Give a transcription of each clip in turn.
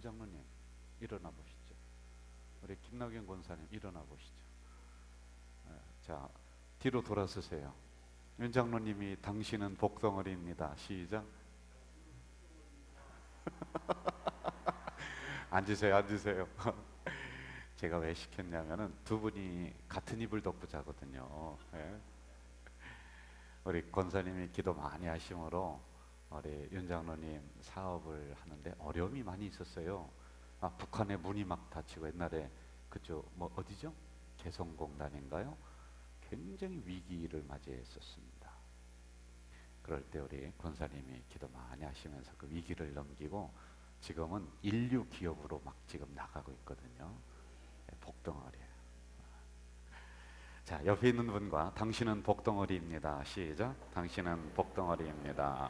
장로님 일어나 보시죠. 우리 김나경 권사님 일어나 보시죠. 자, 뒤로 돌아서세요. 윤 장로님이 당신은 복덩어리입니다. 시작. 앉으세요, 앉으세요. 제가 왜 시켰냐면은 두 분이 같은 이불 덮고 자거든요. 예? 우리 권사님이 기도 많이 하심으로 우리 윤 장로님 사업을 하는데 어려움이 많이 있었어요. 북한에 문이 막 닫히고 옛날에 그쪽 뭐 어디죠? 개성공단인가요? 굉장히 위기를 맞이했었습니다. 그럴 때 우리 권사님이 기도 많이 하시면서 그 위기를 넘기고 지금은 인류 기업으로 막 지금 나가고 있거든요. 복덩어리예요. 자, 옆에 있는 분과 당신은 복덩어리입니다. 시작. 당신은 복덩어리입니다.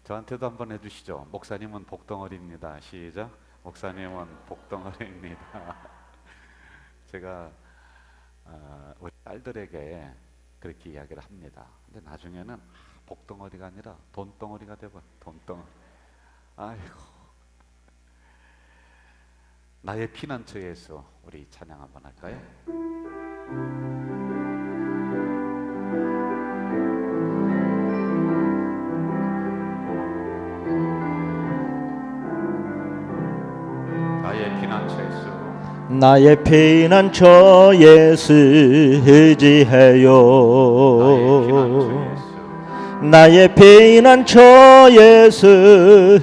저한테도 한번 해주시죠. 목사님은 복덩어리입니다. 시작. 목사님은 복덩어리입니다. 제가 우리 딸들에게 그렇게 이야기를 합니다. 근데 나중에는 복덩어리가 아니라 돈덩어리가 되고 돈덩어리. 아이고. 나의 피난처 예수, 우리 찬양 한번 할까요? 나의 피난처 예수, 나의 피난처 예수 의지해요. 나의 피난처 예수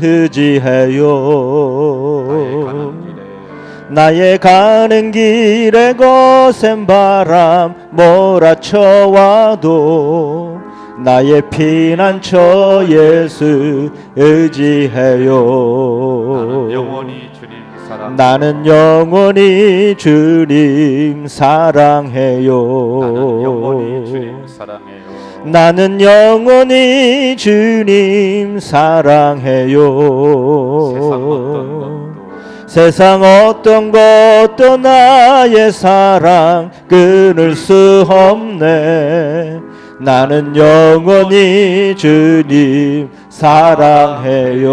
의지해요. 나의 가는 길에 거센 바람 몰아쳐와도 나의 피난처 예수 의지해요. 나는 영원히 주님 사랑해요. 나는 영원히 주님 사랑해요. 세상 어떤 것도 나의 사랑 끊을 수 없네. 나는 영원히 주님 사랑해요.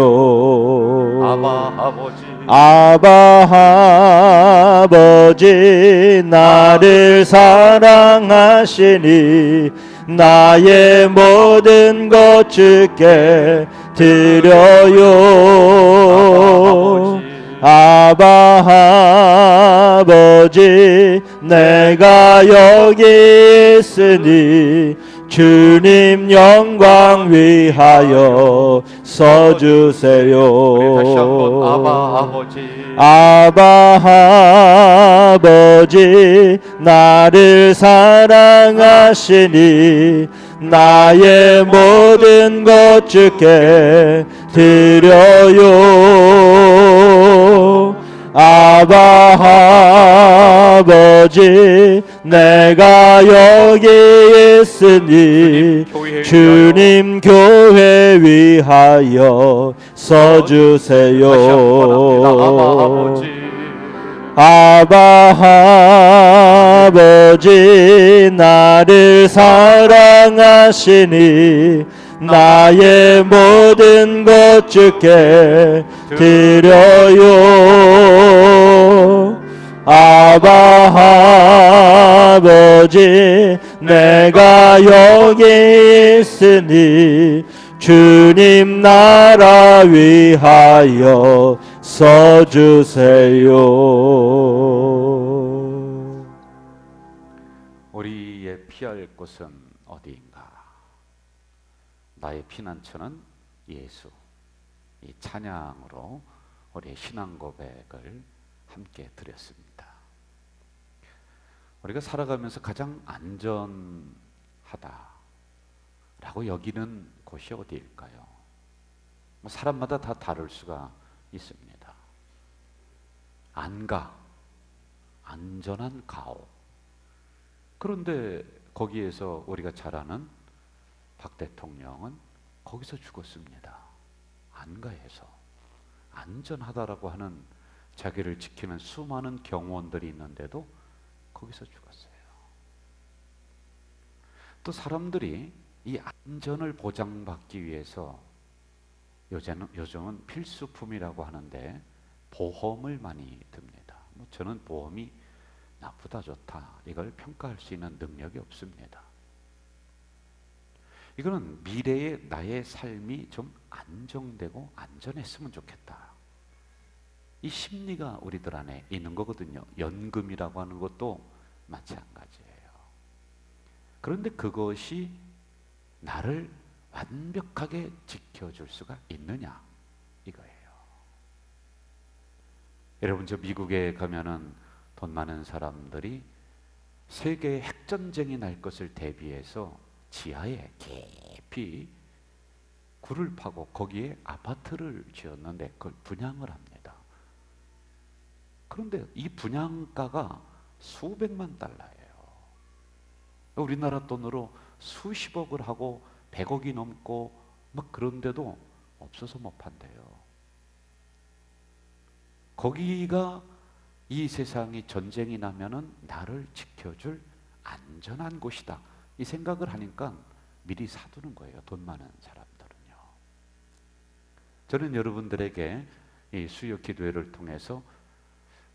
아바 아버지 나를 사랑하시니 나의 모든 것 주께 드려요. 아바 아버지 내가 여기 있으니 주님 영광 위하여 서주세요. 다시 한번 아바 아버지 나를 사랑하시니 나의 모든 것 주께 드려요. 아바 아버지 내가 여기 있으니 주님 교회 위하여 서주세요. 아바 아버지 나를 사랑하시니 나의 모든 것 주께 드려요. 아바 아버지 내가 여기 있으니 주님 나라 위하여 서주세요. 우리의 피할 곳은 어디인가? 나의 피난처는 예수. 이 찬양으로 우리의 신앙 고백을 함께 드렸습니다. 우리가 살아가면서 가장 안전하다라고 여기는 곳이 어디일까요? 사람마다 다 다를 수가 있습니다. 안가, 안전한 가오. 그런데 거기에서 우리가 잘 아는 박 대통령은 거기서 죽었습니다. 안가에서. 안전하다라고 하는 자기를 지키는 수많은 경호원들이 있는데도 거기서 죽었어요. 또 사람들이 이 안전을 보장받기 위해서 요즘은 필수품이라고 하는데 보험을 많이 듭니다. 뭐 저는 보험이 나쁘다 좋다 이걸 평가할 수 있는 능력이 없습니다. 이거는 미래의 나의 삶이 좀 안정되고 안전했으면 좋겠다. 이 심리가 우리들 안에 있는 거거든요. 연금이라고 하는 것도 마찬가지예요. 그런데 그것이 나를 완벽하게 지켜줄 수가 있느냐 이거예요. 여러분, 저 미국에 가면은 돈 많은 사람들이 세계 핵전쟁이 날 것을 대비해서 지하에 깊이 굴을 파고 거기에 아파트를 지었는데 그걸 분양을 합니다. 그런데 이 분양가가 수백만 달러예요. 우리나라 돈으로 수십억을 하고 100억이 넘고 막 그런데도 없어서 못 판대요. 거기가 이 세상이 전쟁이 나면은 나를 지켜줄 안전한 곳이다. 이 생각을 하니까 미리 사두는 거예요. 돈 많은 사람들은요. 저는 여러분들에게 이 수요 기도회를 통해서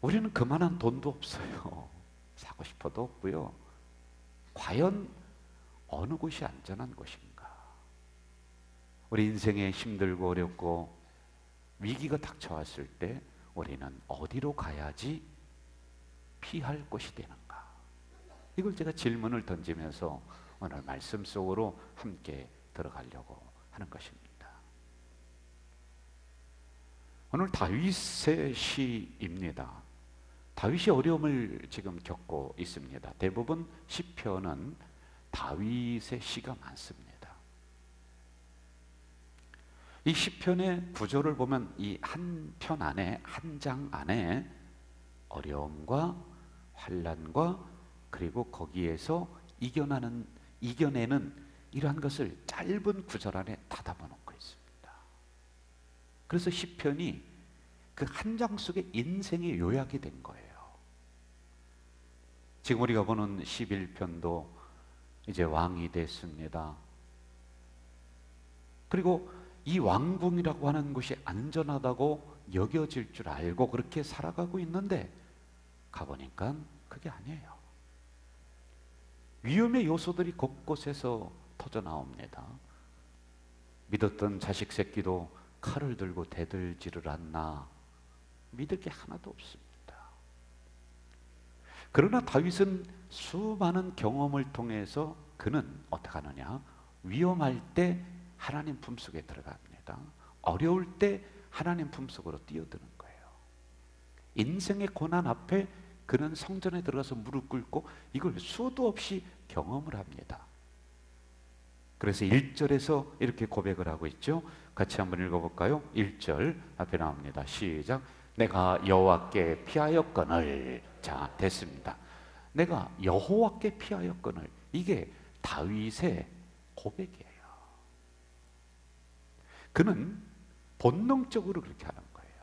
우리는 그만한 돈도 없어요. 사고 싶어도 없고요. 과연 어느 곳이 안전한 곳인가? 우리 인생에 힘들고 어렵고 위기가 닥쳐왔을 때 우리는 어디로 가야지 피할 곳이 되는가? 이걸 제가 질문을 던지면서 오늘 말씀 속으로 함께 들어가려고 하는 것입니다. 오늘 다윗의 시입니다. 다윗이 어려움을 지금 겪고 있습니다. 대부분 시편은 다윗의 시가 많습니다. 이 시편의 구조를 보면 이 한 편 안에, 한 장 안에 어려움과 환난과 그리고 거기에서 이겨내는 이러한 것을 짧은 구절 안에 다 담아놓고 있습니다. 그래서 시편이 그 한 장 속에 인생의 요약이 된 거예요. 지금 우리가 보는 11편도 이제 왕이 됐습니다. 그리고 이 왕궁이라고 하는 곳이 안전하다고 여겨질 줄 알고 그렇게 살아가고 있는데 가보니까 그게 아니에요. 위험의 요소들이 곳곳에서 터져 나옵니다. 믿었던 자식 새끼도 칼을 들고 대들지를 않나. 믿을 게 하나도 없습니다. 그러나 다윗은 수많은 경험을 통해서 그는 어떻게 하느냐? 위험할 때 하나님 품속에 들어갑니다. 어려울 때 하나님 품속으로 뛰어드는 거예요. 인생의 고난 앞에 그는 성전에 들어가서 무릎 꿇고 이걸 수도 없이 경험을 합니다. 그래서 1절에서 이렇게 고백을 하고 있죠. 같이 한번 읽어볼까요? 1절 앞에 나옵니다. 시작. 내가 여호와께 피하였거늘. 자, 됐습니다. 내가 여호와께 피하였거늘. 이게 다윗의 고백이에요. 그는 본능적으로 그렇게 하는 거예요.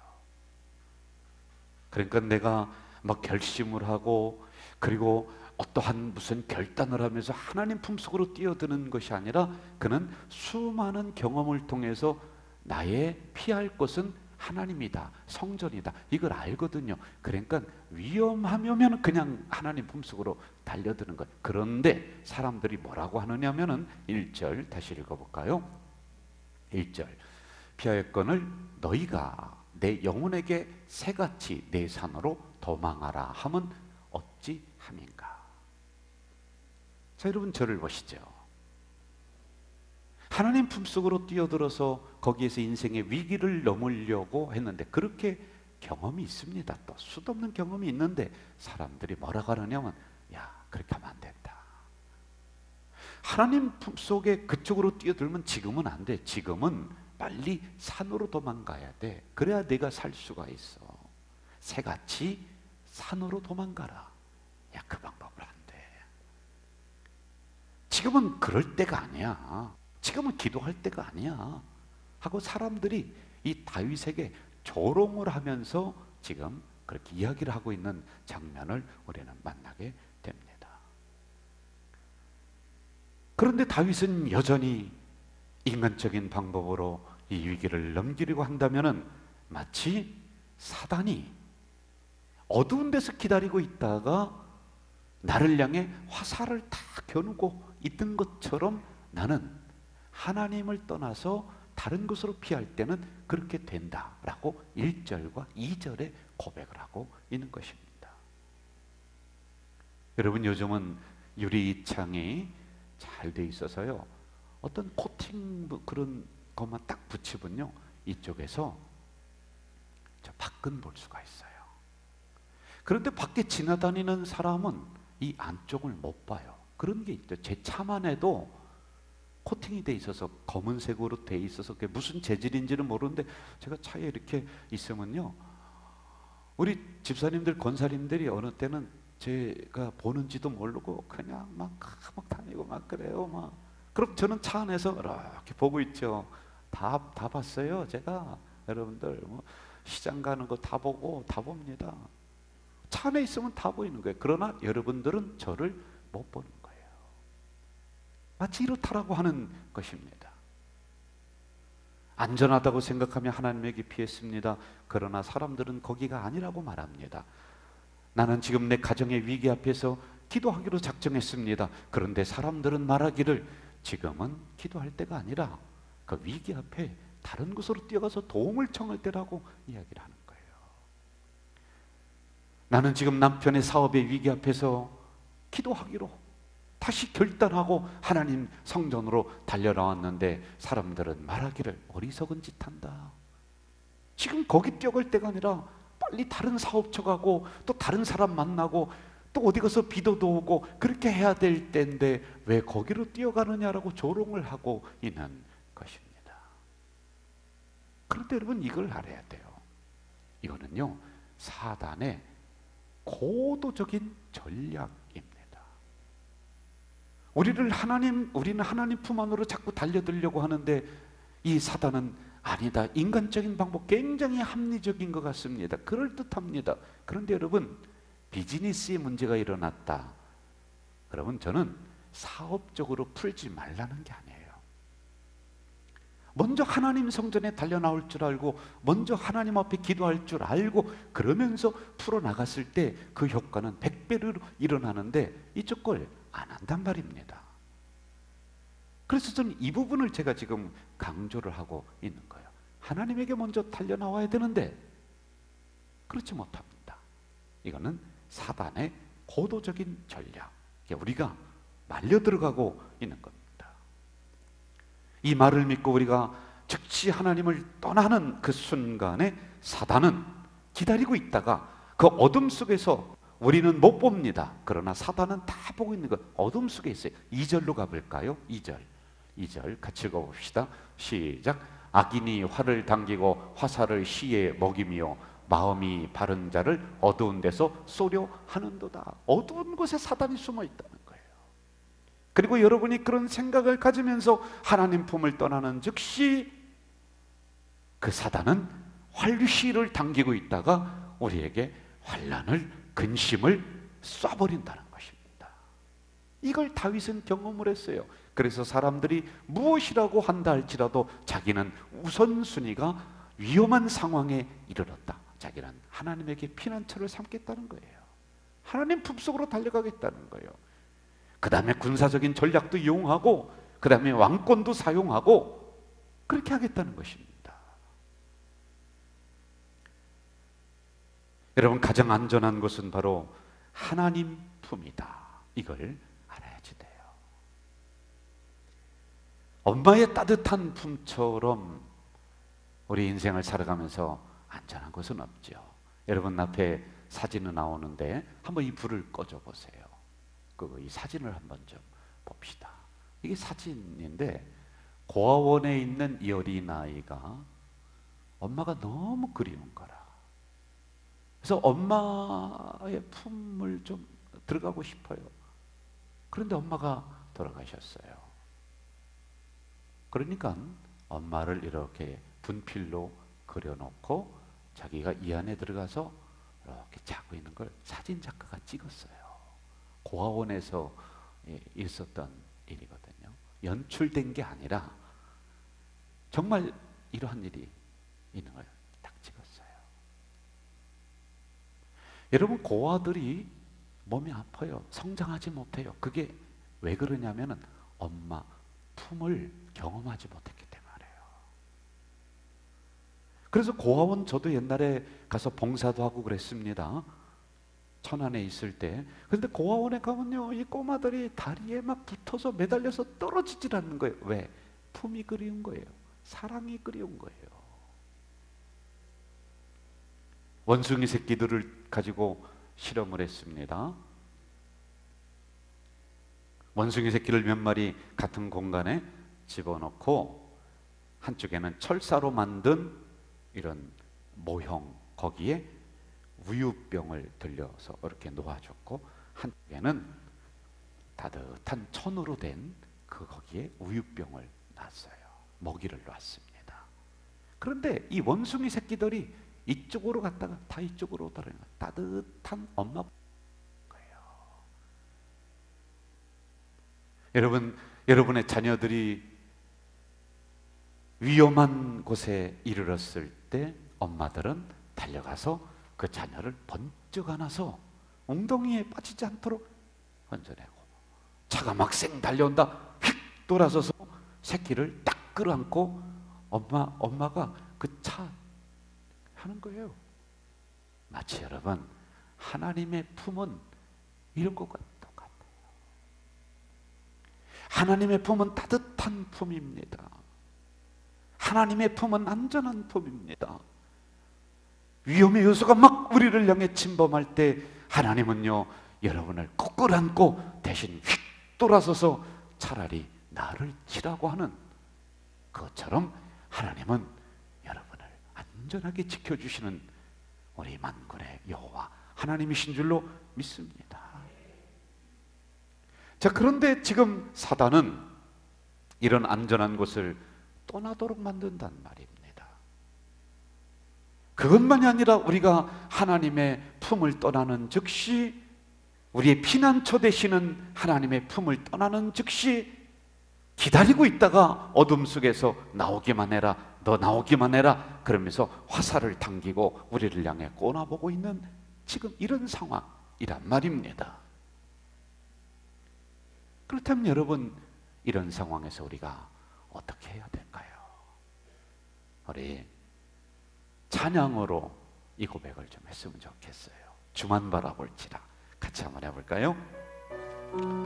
그러니까 내가 막 결심을 하고 그리고 어떠한 무슨 결단을 하면서 하나님 품속으로 뛰어드는 것이 아니라 그는 수많은 경험을 통해서 나의 피할 것은 하나님이다, 성전이다, 이걸 알거든요. 그러니까 위험하면 그냥 하나님 품속으로 달려드는 거예요. 그런데 사람들이 뭐라고 하느냐면은 1절 다시 읽어볼까요? 1절 피하였거늘 너희가 내 영혼에게 새같이 내 산으로 도망하라 함은 어찌 함인가? 자, 여러분 저를 보시죠. 하나님 품속으로 뛰어들어서 거기에서 인생의 위기를 넘으려고 했는데 그렇게 경험이 있습니다. 또 수도 없는 경험이 있는데 사람들이 뭐라고 하느냐면 야, 그렇게 하면 안 된다. 하나님 품속에 그쪽으로 뛰어들면 지금은 안 돼. 지금은 빨리 산으로 도망가야 돼. 그래야 내가 살 수가 있어. 새같이 산으로 도망가라. 야, 그 방법을 안 돼. 지금은 그럴 때가 아니야. 지금은 기도할 때가 아니야. 하고 사람들이 이 다윗에게 조롱을 하면서 지금 그렇게 이야기를 하고 있는 장면을 우리는 만나게 됩니다. 그런데 다윗은 여전히 인간적인 방법으로 이 위기를 넘기려고 한다면은 마치 사단이 어두운 데서 기다리고 있다가 나를 향해 화살을 다 겨누고 있던 것처럼 나는 하나님을 떠나서 다른 곳으로 피할 때는 그렇게 된다라고 1절과 2절에 고백을 하고 있는 것입니다. 여러분, 요즘은 유리창이 잘 돼 있어서요, 어떤 코팅 그런 것만 딱 붙이면요, 이쪽에서 저 밖은 볼 수가 있어요. 그런데 밖에 지나다니는 사람은 이 안쪽을 못 봐요. 그런 게 있죠. 제 차만 해도 코팅이 돼 있어서 검은색으로 돼 있어서 그게 무슨 재질인지는 모르는데, 제가 차에 이렇게 있으면요, 우리 집사님들, 권사님들이 어느 때는 제가 보는지도 모르고 그냥 막 다니고 막 그래요. 막 그럼 저는 차 안에서 이렇게 보고 있죠. 다 봤어요. 제가 여러분들 뭐 시장 가는 거 다 보고 다 봅니다. 차 안에 있으면 다 보이는 거예요. 그러나 여러분들은 저를 못 보는 거예요. 마치 이렇다라고 하는 것입니다. 안전하다고 생각하며 하나님에게 피했습니다. 그러나 사람들은 거기가 아니라고 말합니다. 나는 지금 내 가정의 위기 앞에서 기도하기로 작정했습니다. 그런데 사람들은 말하기를 지금은 기도할 때가 아니라 그 위기 앞에 다른 곳으로 뛰어가서 도움을 청할 때라고 이야기를 하는 거예요. 나는 지금 남편의 사업의 위기 앞에서 기도하기로 다시 결단하고 하나님 성전으로 달려나왔는데 사람들은 말하기를 어리석은 짓 한다. 지금 거기 뛰어갈 때가 아니라 빨리 다른 사업처 가고 또 다른 사람 만나고 또 어디 가서 비도도 오고 그렇게 해야 될 때인데 왜 거기로 뛰어가느냐라고 조롱을 하고 있는 것입니다. 그런데 여러분, 이걸 알아야 돼요. 이거는요, 사단의 고도적인 전략입니다. 우리는 하나님 품 안으로 자꾸 달려들려고 하는데 이 사단은 아니다. 인간적인 방법, 굉장히 합리적인 것 같습니다. 그럴듯합니다. 그런데 여러분, 비즈니스에 문제가 일어났다. 그러면 저는 사업적으로 풀지 말라는 게 아니에요. 먼저 하나님 성전에 달려나올 줄 알고 먼저 하나님 앞에 기도할 줄 알고 그러면서 풀어나갔을 때 그 효과는 100배로 일어나는데 이쪽 걸 안 한단 말입니다. 그래서 저는 이 부분을 제가 지금 강조를 하고 있는 거예요. 하나님에게 먼저 달려나와야 되는데 그렇지 못합니다. 이거는 사단의 고도적인 전략, 우리가 말려 들어가고 있는 겁니다. 이 말을 믿고 우리가 즉시 하나님을 떠나는 그 순간에 사단은 기다리고 있다가 그 어둠 속에서 우리는 못 봅니다. 그러나 사단은 다 보고 있는 것, 어둠 속에 있어요. 2절로 가볼까요? 2절 같이 읽어봅시다. 시작. 악인이 활을 당기고 화살을 시에 먹이며 마음이 바른 자를 어두운 데서 쏘려 하는도다. 어두운 곳에 사단이 숨어 있다는 거예요. 그리고 여러분이 그런 생각을 가지면서 하나님 품을 떠나는 즉시 그 사단은 활시를 당기고 있다가 우리에게 환난을, 근심을 쏴버린다는 것입니다. 이걸 다윗은 경험을 했어요. 그래서 사람들이 무엇이라고 한다 할지라도 자기는 우선순위가 위험한 상황에 이르렀다. 자기는 하나님에게 피난처를 삼겠다는 거예요. 하나님 품속으로 달려가겠다는 거예요. 그 다음에 군사적인 전략도 이용하고 그 다음에 왕권도 사용하고 그렇게 하겠다는 것입니다. 여러분, 가장 안전한 것은 바로 하나님 품이다. 이걸 알아야지 돼요. 엄마의 따뜻한 품처럼 우리 인생을 살아가면서 안전한 것은 없죠. 여러분 앞에 사진이 나오는데 한번 이 불을 꺼줘 보세요. 이 사진을 한번 좀 봅시다. 이게 사진인데 고아원에 있는 이 어린아이가 엄마가 너무 그리운 거라. 그래서 엄마의 품을 좀 들어가고 싶어요. 그런데 엄마가 돌아가셨어요. 그러니까 엄마를 이렇게 분필로 그려놓고 자기가 이 안에 들어가서 이렇게 자고 있는 걸 사진 작가가 찍었어요. 고아원에서 있었던 일이거든요. 연출된 게 아니라 정말 이러한 일이 있는 거예요. 딱 찍었어요. 여러분, 고아들이 몸이 아파요. 성장하지 못해요. 그게 왜 그러냐면은 엄마 품을 경험하지 못했기 때문이에요. 그래서 고아원 저도 옛날에 가서 봉사도 하고 그랬습니다. 천안에 있을 때. 그런데 고아원에 가면요, 이 꼬마들이 다리에 막 붙어서 매달려서 떨어지질 않는 거예요. 왜? 품이 그리운 거예요. 사랑이 그리운 거예요. 원숭이 새끼들을 가지고 실험을 했습니다. 원숭이 새끼를 몇 마리 같은 공간에 집어넣고 한쪽에는 철사로 만든 이런 모형, 거기에 우유병을 들려서 이렇게 놓아줬고, 한쪽에는 따뜻한 천으로 된 그 거기에 우유병을 놨어요. 먹이를 놨습니다. 그런데 이 원숭이 새끼들이 이쪽으로 갔다가 다 이쪽으로 오더라고요. 따뜻한 엄마 거예요. 여러분의 자녀들이 위험한 곳에 이르렀을 때 엄마들은 달려가서 그 자녀를 번쩍 안아서 엉덩이에 빠지지 않도록 건져내고, 차가 막 쌩 달려온다 휙 돌아서서 새끼를 딱 끌어안고 엄마가 그 차 하는 거예요. 마치 여러분, 하나님의 품은 이런 것과 똑같아요. 하나님의 품은 따뜻한 품입니다. 하나님의 품은 안전한 품입니다. 위험의 요소가 막 우리를 향해 침범할 때 하나님은요, 여러분을 꼭 끌어안고 대신 휙 돌아서서 차라리 나를 치라고 하는 것처럼 하나님은 여러분을 안전하게 지켜주시는 우리 만군의 여호와 하나님이신 줄로 믿습니다. 자, 그런데 지금 사단은 이런 안전한 곳을 떠나도록 만든단 말입니다. 그것만이 아니라 우리가 하나님의 품을 떠나는 즉시, 우리의 피난처 되시는 하나님의 품을 떠나는 즉시 기다리고 있다가 어둠 속에서 나오기만 해라, 너 나오기만 해라 그러면서 화살을 당기고 우리를 향해 꼬나보고 있는 지금 이런 상황이란 말입니다. 그렇다면 여러분, 이런 상황에서 우리가 어떻게 해야 될까요? 우리 찬양으로 이 고백을 좀 했으면 좋겠어요. 주만 바라볼지라. 같이 한번 해볼까요?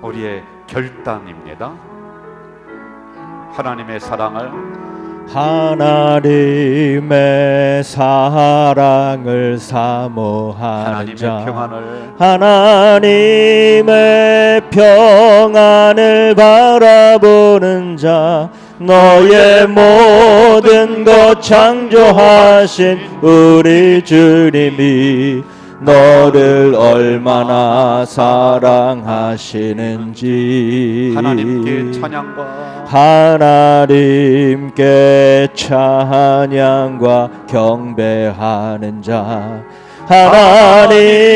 우리의 결단입니다. 하나님의 사랑을 사모하는 자, 하나님의 하나님의 평안을 바라보는 자, 너의 모든 것 창조하신 우리 주님이 너를 얼마나 사랑하시는지 하나님께 찬양과 하나님께 찬양과 경배하는 자, 하나님의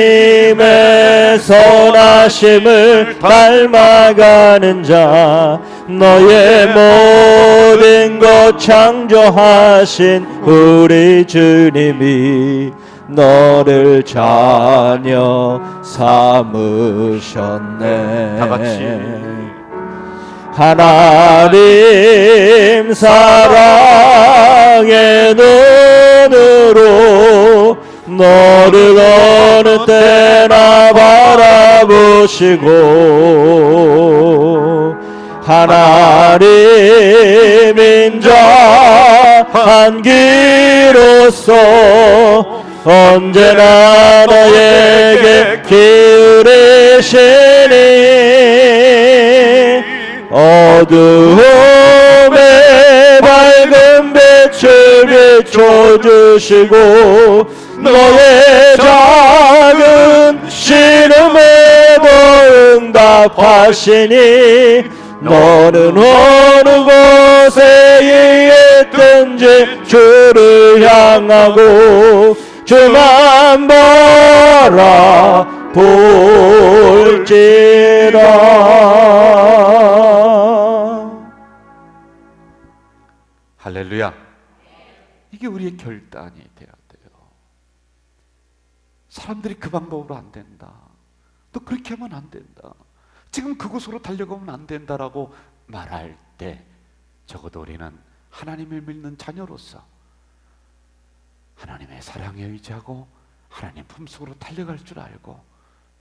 선하심을 닮아가는 자, 너의 모든 것 창조하신 우리 주님이 너를 자녀 삼으셨네. 다같이 하나님 사랑의 눈으로 너를 어느 때나 바라보시고, 하나님 인자 한기로서 언제나 너에게 기울이시니 어두움에 밝은 빛을 비춰주시고 너의 작은 신음에도 응답하시니 너는 어느 곳에 있든지 주를 향하고 주만 바라볼지라. 할렐루야. 이게 우리의 결단이 되어야 돼요. 사람들이 그 방법으로 안 된다, 또 그렇게 하면 안 된다, 지금 그곳으로 달려가면 안 된다라고 말할 때 적어도 우리는 하나님을 믿는 자녀로서 하나님의 사랑에 의지하고 하나님 품속으로 달려갈 줄 알고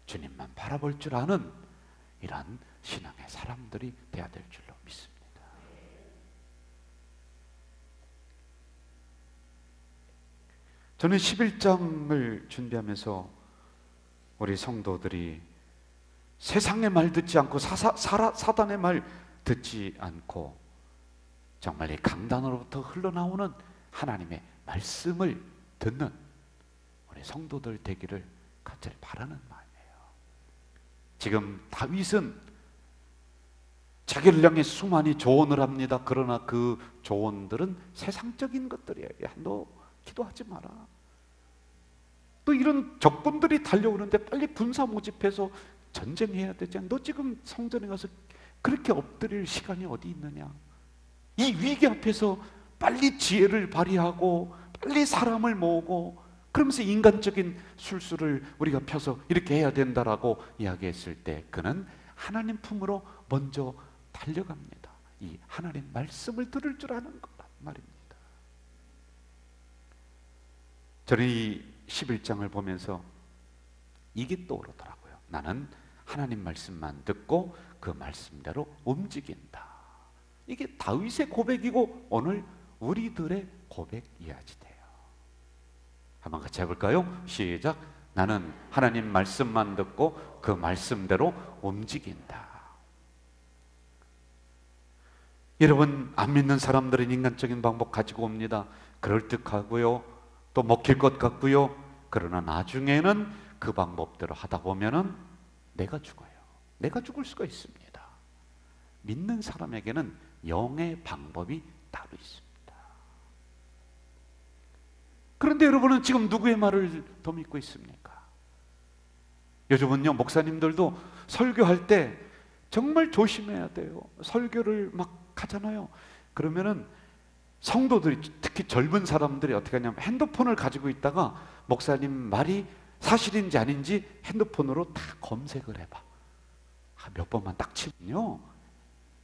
주님만 바라볼 줄 아는 이러한 신앙의 사람들이 되어야 될 줄로 믿습니다. 저는 11장을 준비하면서 우리 성도들이 세상의 말 듣지 않고 사단의 말 듣지 않고 정말 이 강단으로부터 흘러나오는 하나님의 말씀을 듣는 우리 성도들 되기를 간절히 바라는 마음이에요. 지금 다윗은 자기를 향해 수많이 조언을 합니다. 그러나 그 조언들은 세상적인 것들이에요. 야, 너 기도하지 마라. 또 이런 적군들이 달려오는데 빨리 군사 모집해서 전쟁해야 되지 않아? 너 지금 성전에 가서 그렇게 엎드릴 시간이 어디 있느냐? 이 위기 앞에서 빨리 지혜를 발휘하고 빨리 사람을 모으고 그러면서 인간적인 술수를 우리가 펴서 이렇게 해야 된다라고 이야기했을 때 그는 하나님 품으로 먼저 달려갑니다. 이 하나님 말씀을 들을 줄 아는 거란 말입니다. 저는 이 11장을 보면서 이게 떠오르더라고요. 나는 하나님 말씀만 듣고 그 말씀대로 움직인다. 이게 다윗의 고백이고 오늘 우리들의 고백이야지 돼요. 한번 같이 해볼까요? 시작. 나는 하나님 말씀만 듣고 그 말씀대로 움직인다. 여러분, 안 믿는 사람들은 인간적인 방법 가지고 옵니다. 그럴듯하고요, 또 먹힐 것 같고요. 그러나 나중에는 그 방법대로 하다 보면은 내가 죽어요. 내가 죽을 수가 있습니다. 믿는 사람에게는 영의 방법이 따로 있습니다. 그런데 여러분은 지금 누구의 말을 더 믿고 있습니까? 요즘은요, 목사님들도 설교할 때 정말 조심해야 돼요. 설교를 막 하잖아요. 그러면은 성도들이, 특히 젊은 사람들이 어떻게 하냐면 핸드폰을 가지고 있다가 목사님 말이 사실인지 아닌지 핸드폰으로 다 검색을 해봐. 몇 번만 딱 치면요,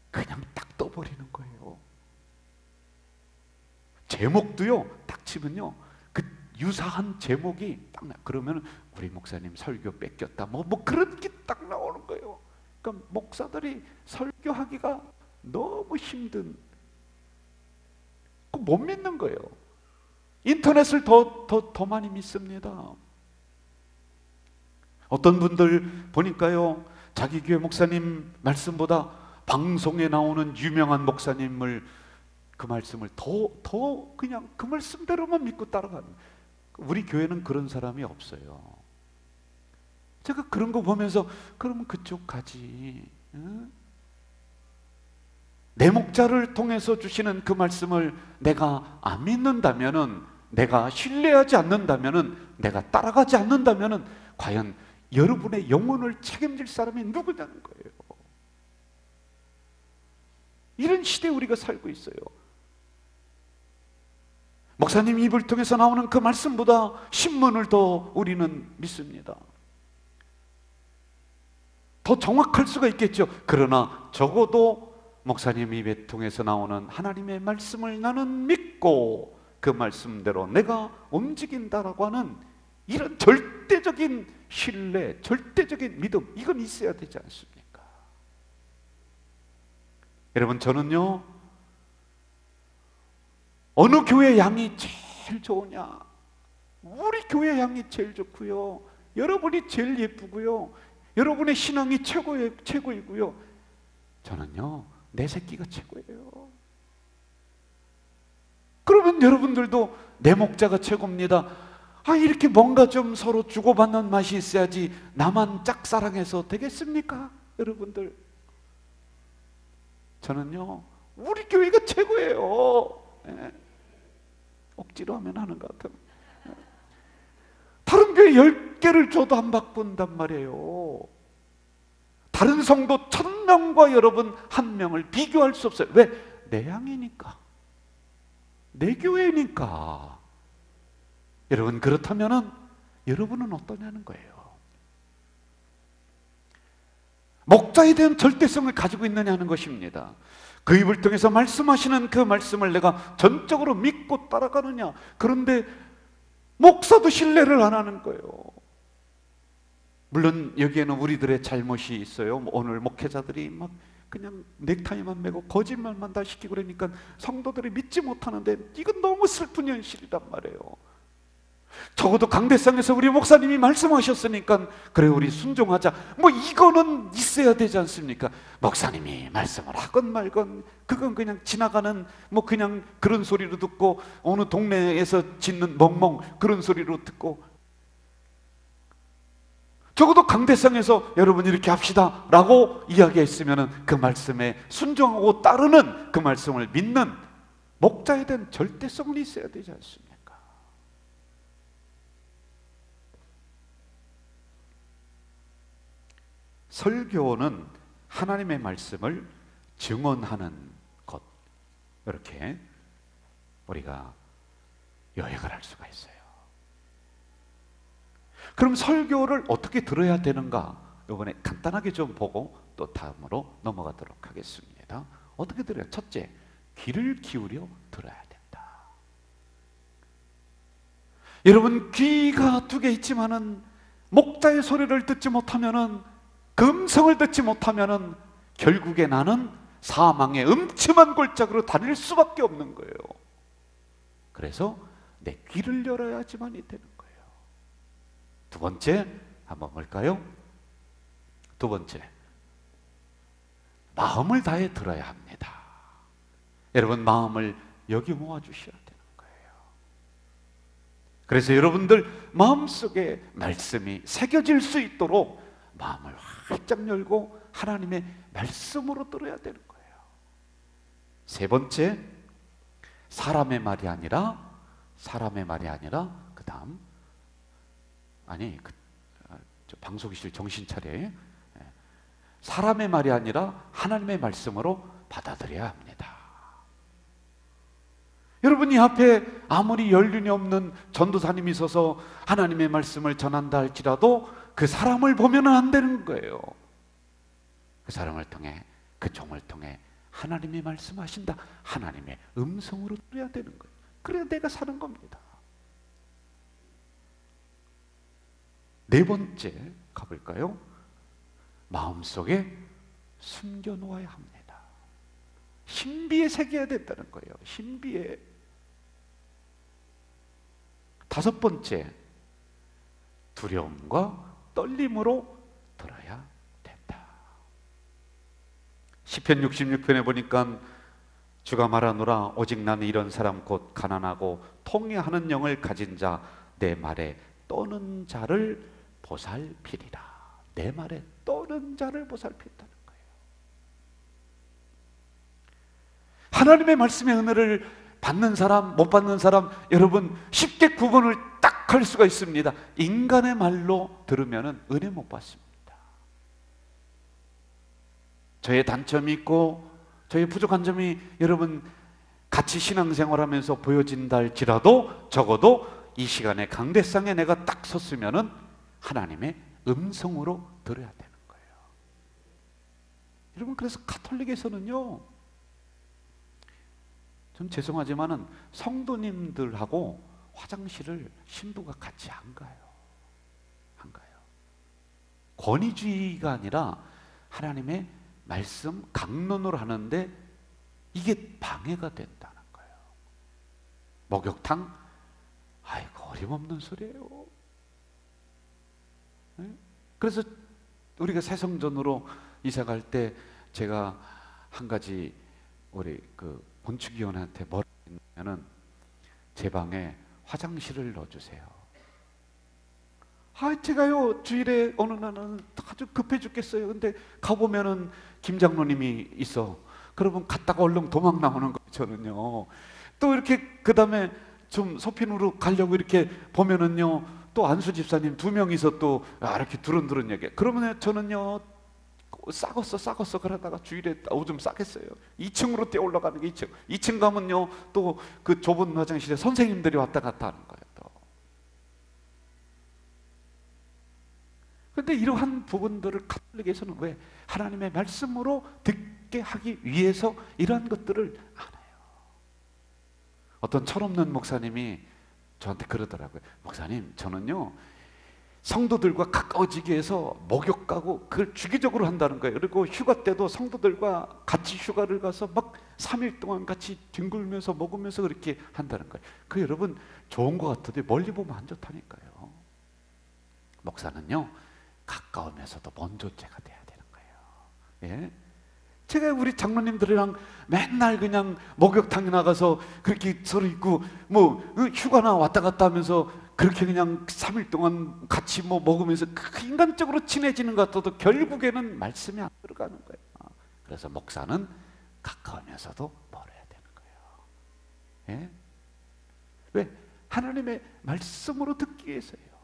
그냥 딱 떠버리는 거예요. 제목도요, 딱 치면요, 그 유사한 제목이 딱 그러면 우리 목사님 설교 뺏겼다, 뭐 그런 게 딱 나오는 거예요. 그러니까 목사들이 설교하기가 너무 힘든, 못 믿는 거예요. 인터넷을 더 많이 믿습니다. 어떤 분들 보니까요, 자기 교회 목사님 말씀보다 방송에 나오는 유명한 목사님을, 그 말씀을 더 그냥 그 말씀대로만 믿고 따라가는. 우리 교회는 그런 사람이 없어요. 제가 그런 거 보면서 그러면 그쪽 가지. 응? 내 목자를 통해서 주시는 그 말씀을 내가 안 믿는다면은, 내가 신뢰하지 않는다면은, 내가 따라가지 않는다면은 과연 여러분의 영혼을 책임질 사람이 누구냐는 거예요. 이런 시대에 우리가 살고 있어요. 목사님 입을 통해서 나오는 그 말씀보다 신문을 더 우리는 믿습니다. 더 정확할 수가 있겠죠. 그러나 적어도 목사님 입에 통해서 나오는 하나님의 말씀을 나는 믿고 그 말씀대로 내가 움직인다라고 하는 이런 절대적인 신뢰, 절대적인 믿음, 이건 있어야 되지 않습니까? 여러분, 저는요, 어느 교회 양이 제일 좋으냐? 우리 교회 양이 제일 좋고요, 여러분이 제일 예쁘고요, 여러분의 신앙이 최고이고요. 저는요, 내 새끼가 최고예요. 그러면 여러분들도 내 목자가 최고입니다. 이렇게 뭔가 좀 서로 주고받는 맛이 있어야지 나만 짝사랑해서 되겠습니까? 여러분들, 저는요, 우리 교회가 최고예요. 예. 억지로 하면 하는 것 같아요. 다른 교회 10개를 줘도 안 바꾼단 말이에요. 다른 성도 1000명과 여러분 1명을 비교할 수 없어요. 왜? 내 양이니까. 내 교회니까. 여러분, 그렇다면은 여러분은 어떠냐는 거예요. 목자에 대한 절대성을 가지고 있느냐는 것입니다. 그 입을 통해서 말씀하시는 그 말씀을 내가 전적으로 믿고 따라가느냐. 그런데 목사도 신뢰를 안 하는 거예요. 물론 여기에는 우리들의 잘못이 있어요. 오늘 목회자들이 막 그냥 넥타이만 매고 거짓말만 다 시키고 그러니까 성도들이 믿지 못하는데, 이건 너무 슬픈 현실이란 말이에요. 적어도 강대상에서 우리 목사님이 말씀하셨으니까 그래 우리 순종하자, 뭐 이거는 있어야 되지 않습니까? 목사님이 말씀을 하건 말건 그건 그냥 지나가는 뭐 그냥 그런 소리로 듣고, 어느 동네에서 짓는 멍멍 그런 소리로 듣고, 적어도 강대상에서 여러분 이렇게 합시다 라고 이야기했으면 그 말씀에 순종하고 따르는, 그 말씀을 믿는 목자에 대한 절대성이 있어야 되지 않습니까? 설교는 하나님의 말씀을 증언하는 것, 이렇게 우리가 요약을 할 수가 있어요. 그럼 설교를 어떻게 들어야 되는가? 이번에 간단하게 좀 보고 또 다음으로 넘어가도록 하겠습니다. 어떻게 들어요? 첫째, 귀를 기울여 들어야 된다. 여러분, 귀가 두 개 있지만은 목자의 소리를 듣지 못하면은, 그 음성을 듣지 못하면은 결국에 나는 사망의 음침한 골짜기로 다닐 수밖에 없는 거예요. 그래서 내 귀를 열어야지만이 되는 거예요. 두 번째, 한번 볼까요? 두 번째, 마음을 다해 들어야 합니다. 여러분, 마음을 여기 모아주셔야 되는 거예요. 그래서 여러분들 마음속에 말씀이 새겨질 수 있도록 마음을 활짝 열고 하나님의 말씀으로 들어야 되는 거예요. 세 번째, 사람의 말이 아니라 그 다음, 방송실 정신 차려요. 사람의 말이 아니라 하나님의 말씀으로 받아들여야 합니다. 여러분, 이 앞에 아무리 연륜이 없는 전도사님이 있어서 하나님의 말씀을 전한다 할지라도 그 사람을 보면 안 되는 거예요. 그 사람을 통해, 그 종을 통해 하나님이 말씀하신다, 하나님의 음성으로 들어야 되는 거예요. 그래야 내가 사는 겁니다. 네 번째 가볼까요? 마음속에 숨겨놓아야 합니다. 신비에 새겨야 된다는 거예요. 신비에. 다섯 번째, 두려움과 떨림으로 들어야 된다. 시편 66편에 보니까 주가 말하노라, 오직 나는 이런 사람 곧 가난하고 통회하는 영을 가진 자, 내 말에 떠는 자를 보살피리라. 내 말에 떠는 자를 보살핀다는 거예요. 하나님의 말씀의 은혜를 받는 사람, 못 받는 사람, 여러분 쉽게 구분을 딱 할 수가 있습니다. 인간의 말로 들으면 은혜 못 받습니다. 저의 단점이 있고 저의 부족한 점이 여러분 같이 신앙생활하면서 보여진다 할지라도, 적어도 이 시간에 강대상에 내가 딱 섰으면은 하나님의 음성으로 들어야 되는 거예요. 여러분, 그래서 가톨릭에서는요, 좀 죄송하지만은 성도님들하고 화장실을 신부가 같이 안 가요. 안 가요. 권위주의가 아니라 하나님의 말씀 강론으로 하는데 이게 방해가 된다는 거예요. 목욕탕? 아이고, 어림없는 소리예요. 네? 그래서 우리가 새성전으로 이사 갈 때 제가 한 가지 우리 그 건축위원한테 뭐라 했냐면은, 제 방에 화장실을 넣어주세요. 제가요 주일에 어느 날은 아주 급해 죽겠어요. 근데 가보면은 김 장로님이 있어. 그러면 갔다가 얼른 도망 나오는 거예요. 저는요. 또 이렇게 그 다음에 좀 소핀으로 가려고 이렇게 보면은요, 또 안수 집사님 두 명이서 또 이렇게 두런두런 얘기해. 그러면 저는요 싸겄어 그러다가 주일에 오줌 싸겠어요. 2층으로 뛰어 올라가는 게 2층 가면요 또 그 좁은 화장실에 선생님들이 왔다 갔다 하는 거예요. 또 근데 이러한 부분들을 가톨릭에서는 왜 하나님의 말씀으로 듣게 하기 위해서 이러한 것들을 안 해요. 어떤 철없는 목사님이 저한테 그러더라고요. 목사님, 저는요 성도들과 가까워지기 위해서 목욕 가고 그걸 주기적으로 한다는 거예요. 그리고 휴가 때도 성도들과 같이 휴가를 가서 막 3일 동안 같이 뒹굴면서 먹으면서 그렇게 한다는 거예요. 그 여러분 좋은 것 같은데 멀리 보면 안 좋다니까요. 목사는요 가까우면서도 먼 존재가 돼야 되는 거예요. 예? 제가 우리 장로님들이랑 맨날 그냥 목욕탕에 나가서 그렇게 서로 있고 뭐 휴가나 왔다 갔다 하면서 그렇게 그냥 3일 동안 같이 뭐 먹으면서 인간적으로 친해지는 것 같아도 결국에는 말씀이 안 들어가는 거예요. 그래서 목사는 가까우면서도 멀어야 되는 거예요. 예? 왜? 하나님의 말씀으로 듣기 위해서예요.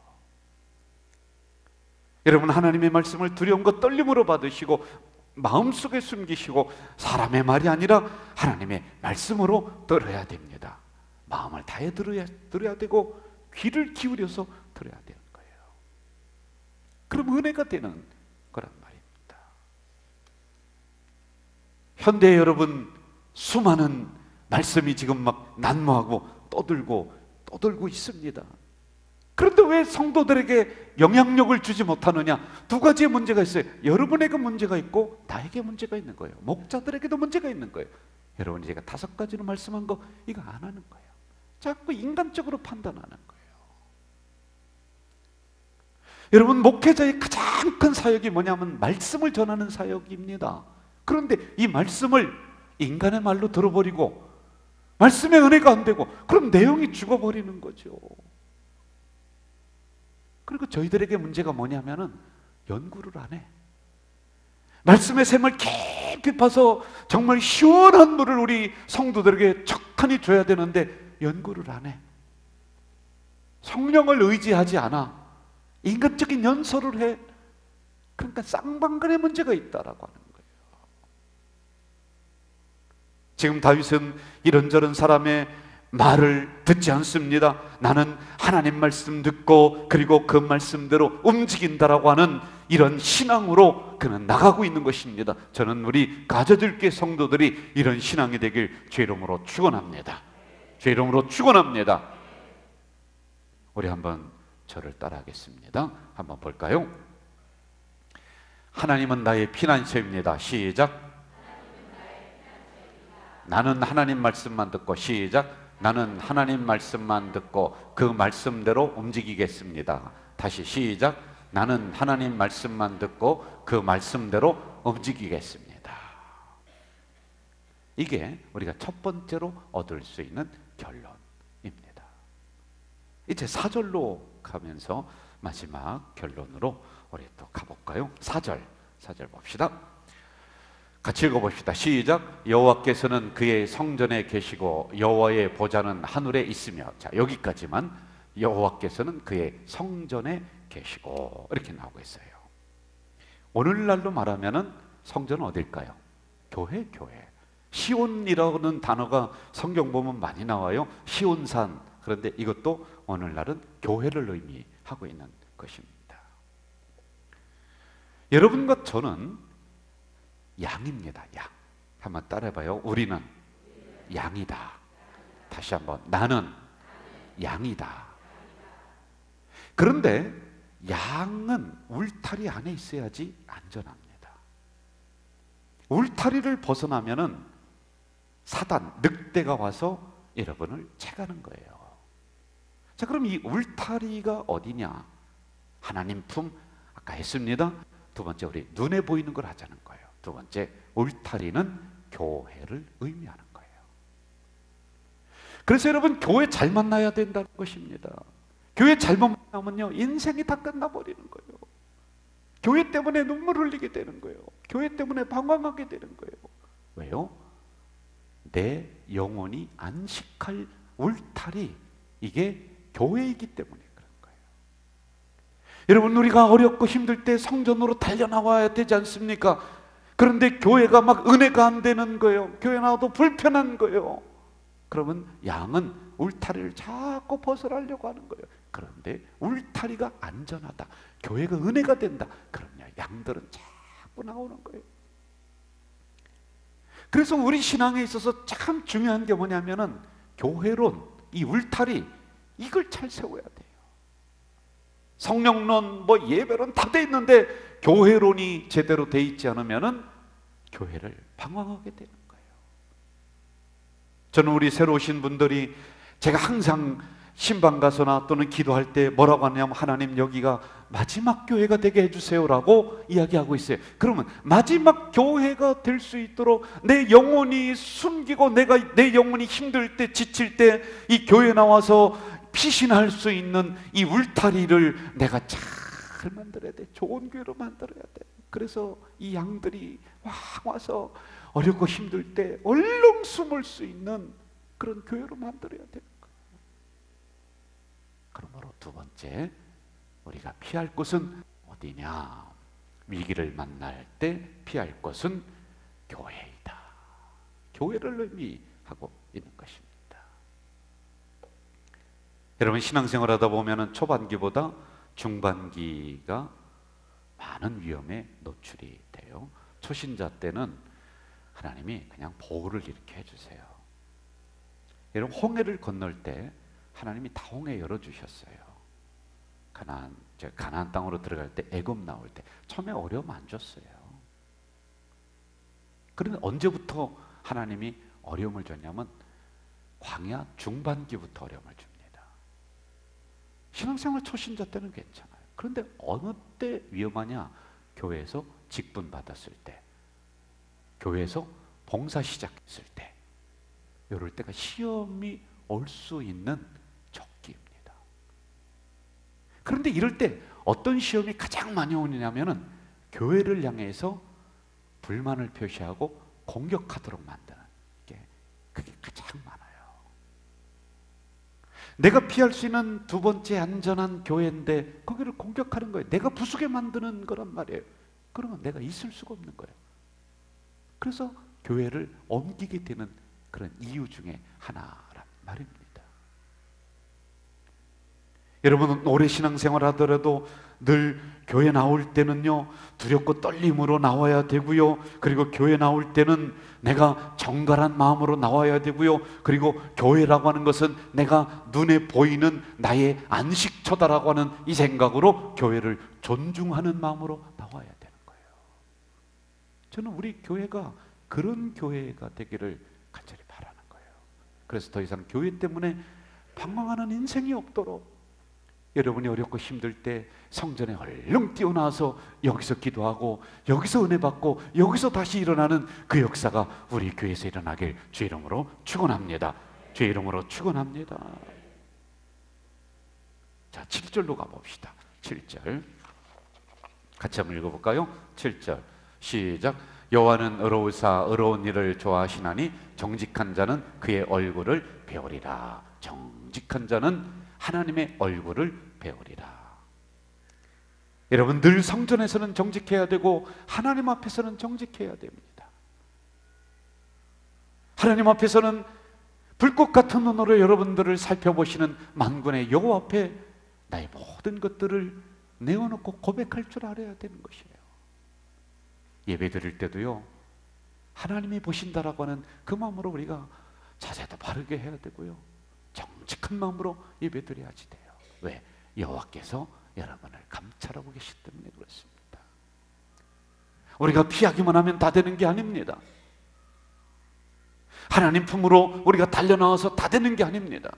여러분, 하나님의 말씀을 두려움과 떨림으로 받으시고 마음속에 숨기시고 사람의 말이 아니라 하나님의 말씀으로 들어야 됩니다. 마음을 다해 들어야 되고 귀를 기울여서 들어야 되는 거예요. 그럼 은혜가 되는 거란 말입니다. 현대 여러분 수많은 말씀이 지금 막 난무하고 떠들고 있습니다. 그런데 왜 성도들에게 영향력을 주지 못하느냐? 두 가지의 문제가 있어요. 여러분에게 문제가 있고 나에게 문제가 있는 거예요. 목자들에게도 문제가 있는 거예요. 여러분이 제가 5가지로 말씀한 거 이거 안 하는 거예요. 자꾸 인간적으로 판단하는 거예요. 여러분, 목회자의 가장 큰 사역이 뭐냐면 말씀을 전하는 사역입니다. 그런데 이 말씀을 인간의 말로 들어버리고 말씀의 은혜가 안 되고 그럼 내용이 죽어버리는 거죠. 그리고 저희들에게 문제가 뭐냐면은 연구를 안 해. 말씀의 샘을 깊이 파서 정말 시원한 물을 우리 성도들에게 척하니 줘야 되는데 연구를 안 해. 성령을 의지하지 않아. 인간적인 연설을 해. 그러니까 쌍방간에 문제가 있다라고 하는 거예요. 지금 다윗은 이런저런 사람의 말을 듣지 않습니다. 나는 하나님 말씀 듣고 그리고 그 말씀대로 움직인다라고 하는 이런 신앙으로 그는 나가고 있는 것입니다. 저는 우리 가져들게 성도들이 이런 신앙이 되길 주의 이름으로 축원합니다. 주의 이름으로 축원합니다. 우리 한번 저를 따라하겠습니다. 한번 볼까요? 하나님은 나의 피난처입니다. 시작. 나는 하나님 말씀만 듣고 시작. 나는 하나님 말씀만 듣고 그 말씀대로 움직이겠습니다. 다시 시작. 나는 하나님 말씀만 듣고 그 말씀대로 움직이겠습니다. 이게 우리가 첫 번째로 얻을 수 있는 결론입니다. 이제 4절로 가면서 마지막 결론으로 우리 또 가볼까요? 4절 봅시다. 같이 읽어봅시다. 시작. 여호와께서는 그의 성전에 계시고 여호와의 보좌는 하늘에 있으며. 자, 여기까지만 여호와께서는 그의 성전에 계시고 이렇게 나오고 있어요. 오늘날로 말하면은 성전은 어딜까요? 교회. 시온이라는 단어가 성경 보면 많이 나와요. 시온산. 그런데 이것도 오늘날은 교회를 의미하고 있는 것입니다. 여러분과 저는 양입니다. 양. 한번 따라해봐요. 우리는 양이다. 다시 한번. 나는 양이다. 그런데 양은 울타리 안에 있어야지 안전합니다. 울타리를 벗어나면은 사단, 늑대가 와서 여러분을 채가는 거예요. 자, 그럼 이 울타리가 어디냐? 하나님 품, 아까 했습니다. 두 번째, 우리 눈에 보이는 걸 하자는 거예요. 두 번째, 울타리는 교회를 의미하는 거예요. 그래서 여러분, 교회 잘 만나야 된다는 것입니다. 교회 잘못 만나면요, 인생이 다 끝나버리는 거예요. 교회 때문에 눈물 흘리게 되는 거예요. 교회 때문에 방황하게 되는 거예요. 왜요? 내 영혼이 안식할 울타리, 이게 교회이기 때문에 그런 거예요. 여러분, 우리가 어렵고 힘들 때 성전으로 달려나와야 되지 않습니까? 그런데 교회가 막 은혜가 안 되는 거예요. 교회 나와도 불편한 거예요. 그러면 양은 울타리를 자꾸 벗어나려고 하는 거예요. 그런데 울타리가 안전하다, 교회가 은혜가 된다, 그러냐, 양들은 자꾸 나오는 거예요. 그래서 우리 신앙에 있어서 참 중요한 게 뭐냐면은 교회론, 이 울타리, 이걸 잘 세워야 돼요. 성령론, 뭐 예배론 다 돼 있는데 교회론이 제대로 돼 있지 않으면은 교회를 방황하게 되는 거예요. 저는 우리 새로 오신 분들이, 제가 항상 신방 가서나 또는 기도할 때 뭐라고 하냐면, 하나님 여기가 마지막 교회가 되게 해주세요라고 이야기하고 있어요. 그러면 마지막 교회가 될 수 있도록 내 영혼이 숨기고 내 영혼이 힘들 때, 지칠 때 이 교회 나와서 피신할 수 있는 이 울타리를 내가 잘 만들어야 돼. 좋은 교회로 만들어야 돼. 그래서 이 양들이 와서 어렵고 힘들 때 얼른 숨을 수 있는 그런 교회로 만들어야 되는 거예요. 그러므로 두 번째, 우리가 피할 곳은 어디냐? 위기를 만날 때 피할 곳은 교회이다. 교회를 의미하고 있는 것입니다. 여러분, 신앙생활 하다 보면 초반기보다 중반기가 많은 위험에 노출이 돼요. 초신자 때는 하나님이 그냥 보호를 이렇게 해주세요. 여러분, 홍해를 건널 때 하나님이 다 홍해 열어주셨어요. 가나안 땅으로 들어갈 때, 애굽 나올 때 처음에 어려움 안 줬어요. 그런데 언제부터 하나님이 어려움을 줬냐면 광야 중반기부터 어려움을 줍니다. 신앙생활 초신자 때는 괜찮아요. 그런데 어느 때 위험하냐? 교회에서 직분 받았을 때, 교회에서 봉사 시작했을 때, 이럴 때가 시험이 올 수 있는 적기입니다. 그런데 이럴 때 어떤 시험이 가장 많이 오느냐면은 교회를 향해서 불만을 표시하고 공격하도록 만드는 게, 그게 가장 많아요. 내가 피할 수 있는 두 번째 안전한 교회인데 거기를 공격하는 거예요. 내가 부수게 만드는 거란 말이에요. 그러면 내가 있을 수가 없는 거예요. 그래서 교회를 옮기게 되는 그런 이유 중에 하나란 말입니다. 여러분, 오래 신앙생활 하더라도 늘 교회 나올 때는요, 두렵고 떨림으로 나와야 되고요. 그리고 교회 나올 때는 내가 정갈한 마음으로 나와야 되고요. 그리고 교회라고 하는 것은 내가 눈에 보이는 나의 안식처다라고 하는 이 생각으로 교회를 존중하는 마음으로 나와야 되는 거예요. 저는 우리 교회가 그런 교회가 되기를 간절히 바라는 거예요. 그래서 더 이상 교회 때문에 방황하는 인생이 없도록, 여러분이 어렵고 힘들 때 성전에 얼른 뛰어나와서 여기서 기도하고 여기서 은혜 받고 여기서 다시 일어나는 그 역사가 우리 교회에서 일어나길 주의 이름으로 축원합니다. 주의 이름으로 축원합니다. 자, 7절로 가봅시다. 7절 같이 한번 읽어볼까요? 7절 시작. 여호와는 의로우사 의로운 일을 좋아하시나니 정직한 자는 그의 얼굴을 배우리라. 정직한 자는 하나님의 얼굴을 배우리라. 여러분, 늘 성전에서는 정직해야 되고 하나님 앞에서는 정직해야 됩니다. 하나님 앞에서는 불꽃 같은 눈으로 여러분들을 살펴보시는 만군의 여호와 앞에 나의 모든 것들을 내어놓고 고백할 줄 알아야 되는 것이에요. 예배 드릴 때도요, 하나님이 보신다라고 하는 그 마음으로 우리가 자세도 바르게 해야 되고요, 정직한 마음으로 예배 드려야지 돼요. 왜? 여호와께서 여러분을 감찰하고 계시기 때문에 그렇습니다. 우리가 피하기만 하면 다 되는 게 아닙니다. 하나님 품으로 우리가 달려나와서 다 되는 게 아닙니다.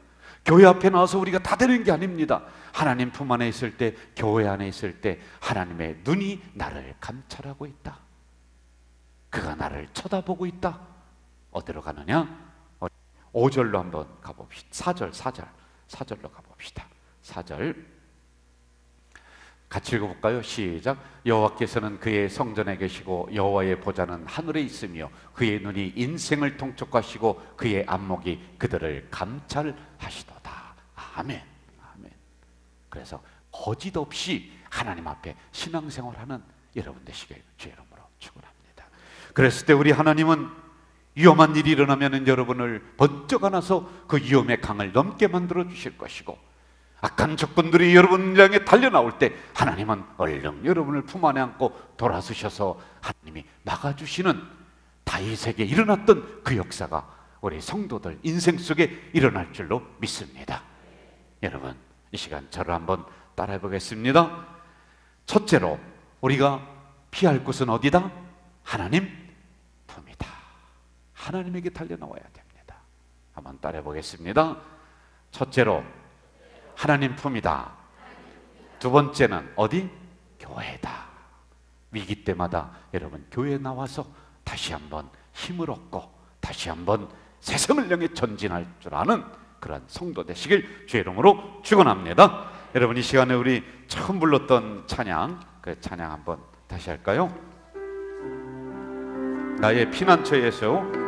교회 앞에 나와서 우리가 다 되는 게 아닙니다. 하나님 품 안에 있을 때, 교회 안에 있을 때 하나님의 눈이 나를 감찰하고 있다. 그가 나를 쳐다보고 있다. 어디로 가느냐? 5절로 한번 가봅시다. 4절로 가봅시다. 4절 같이 읽어볼까요? 시작. 여호와께서는 그의 성전에 계시고 여호와의 보좌는 하늘에 있으며 그의 눈이 인생을 통촉하시고 그의 안목이 그들을 감찰하시도다. 아멘. 아멘. 그래서 거짓 없이 하나님 앞에 신앙생활하는 여러분 되시길 주의 이름으로 축원합니다. 그랬을 때 우리 하나님은 위험한 일이 일어나면 여러분을 번쩍 안아서 그 위험의 강을 넘게 만들어 주실 것이고, 악한 적군들이 여러분을 향해 달려나올 때 하나님은 얼른 여러분을 품 안에 안고 돌아서셔서 하나님이 막아주시는 다윗에게 일어났던 그 역사가 우리 성도들 인생 속에 일어날 줄로 믿습니다. 여러분, 이 시간 저를 한번 따라해 보겠습니다. 첫째로 우리가 피할 곳은 어디다? 하나님 품이다. 하나님에게 달려나와야 됩니다. 한번 따라해 보겠습니다. 첫째로 하나님 품이다. 두 번째는 어디? 교회다. 위기 때마다 여러분 교회에 나와서 다시 한번 힘을 얻고 다시 한번 세상을 향해 전진할 줄 아는 그런 성도 되시길 주의 이름으로 축원합니다. 여러분, 이 시간에 우리 처음 불렀던 찬양, 그 찬양 한번 다시 할까요? 나의 피난처에서